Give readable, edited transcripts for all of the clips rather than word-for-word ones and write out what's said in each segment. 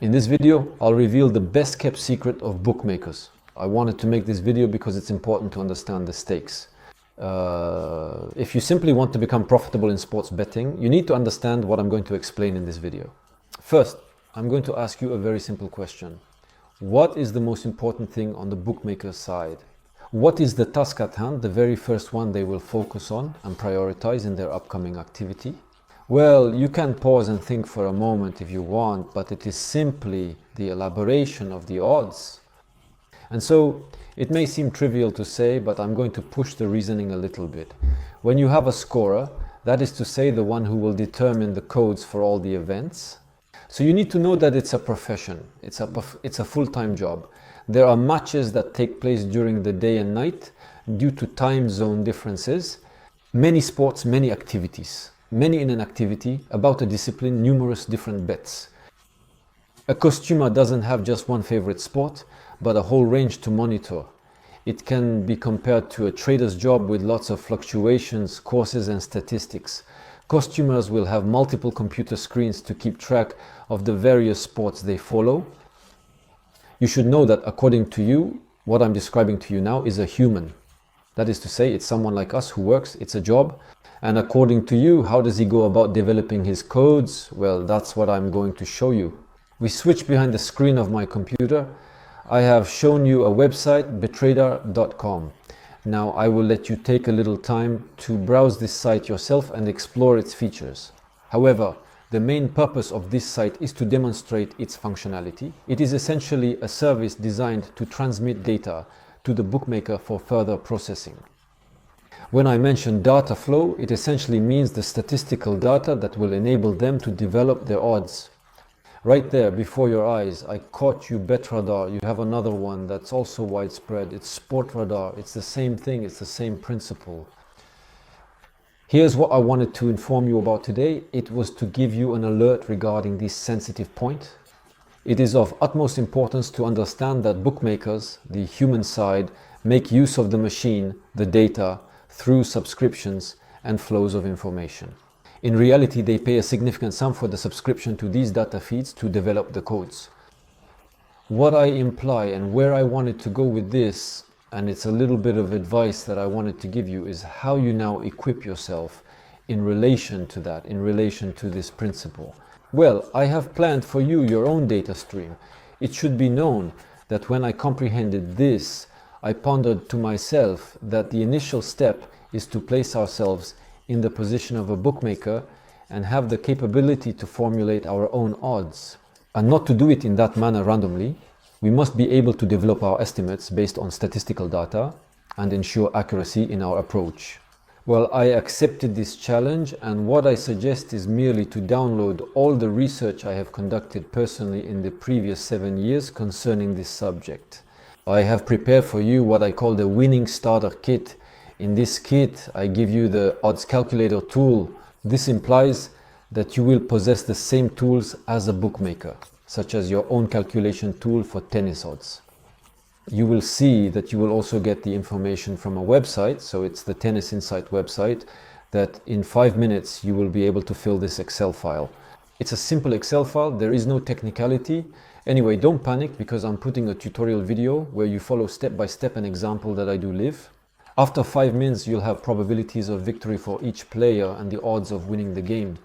In this video, I'll reveal the best kept secret of bookmakers. I wanted to make this video because it's important to understand the stakes. If you simply want to become profitable in sports betting, you need to understand what I'm going to explain in this video. First, I'm going to ask you a very simple question. What is the most important thing on the bookmaker's side? What is the task at hand, the very first one they will focus on and prioritize in their upcoming activity? Well, you can pause and think for a moment if you want, but it is simply the elaboration of the odds. And so, it may seem trivial to say, but I'm going to push the reasoning a little bit. When you have a scorer, that is to say the one who will determine the codes for all the events. So you need to know that it's a profession, it's a full-time job. There are matches that take place during the day and night due to time zone differences. Many sports, many activities. Many in an activity, about a discipline, numerous different bets. A costumer doesn't have just one favorite sport, but a whole range to monitor. It can be compared to a trader's job with lots of fluctuations, courses and statistics. Costumers will have multiple computer screens to keep track of the various sports they follow. You should know that according to you, what I'm describing to you now is a human. That is to say, it's someone like us who works, it's a job. And according to you, how does he go about developing his codes? Well, that's what I'm going to show you. We switch behind the screen of my computer. I have shown you a website, betrader.com. Now I will let you take a little time to browse this site yourself and explore its features. However, the main purpose of this site is to demonstrate its functionality. It is essentially a service designed to transmit data to the bookmaker for further processing. When I mention data flow, it essentially means the statistical data that will enable them to develop their odds. Right there, before your eyes, I caught you BetRadar. You have another one that's also widespread. It's SportRadar. It's the same thing. It's the same principle. Here's what I wanted to inform you about today. It was to give you an alert regarding this sensitive point. It is of utmost importance to understand that bookmakers, the human side, make use of the machine, the data, through subscriptions and flows of information. In reality, they pay a significant sum for the subscription to these data feeds to develop the codes. What I imply and where I wanted to go with this, and it's a little bit of advice that I wanted to give you, is how you now equip yourself in relation to that, in relation to this principle. Well, I have planned for you your own data stream. It should be known that when I comprehended this, I pondered to myself that the initial step is to place ourselves in the position of a bookmaker and have the capability to formulate our own odds. And not to do it in that manner randomly. We must be able to develop our estimates based on statistical data and ensure accuracy in our approach. Well, I accepted this challenge, and what I suggest is merely to download all the research I have conducted personally in the previous 7 years concerning this subject. I have prepared for you what I call the winning starter kit. In this kit, I give you the odds calculator tool. This implies that you will possess the same tools as a bookmaker, such as your own calculation tool for tennis odds. You will see that you will also get the information from a website, so it's the Tennis Insight website, that in 5 minutes you will be able to fill this Excel file. It's a simple Excel file, there is no technicality. Anyway, don't panic because I'm putting a tutorial video where you follow step by step an example that I do live. After 5 minutes, you'll have probabilities of victory for each player and the odds of winning the game.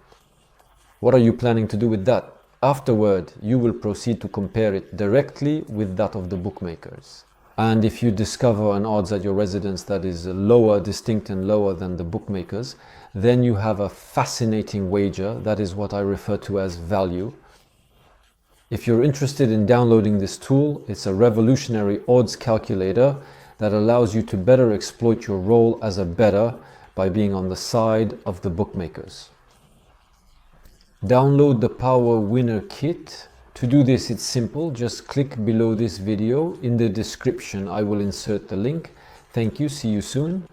What are you planning to do with that? Afterward, you will proceed to compare it directly with that of the bookmakers. And if you discover an odds at your residence that is lower, distinct and lower than the bookmakers, then you have a fascinating wager. That is what I refer to as value. If you're interested in downloading this tool, it's a revolutionary odds calculator that allows you to better exploit your role as a bettor by being on the side of the bookmakers. Download the Power Winner Kit. To do this, it's simple. Just click below this video. In the description, I will insert the link. Thank you. See you soon.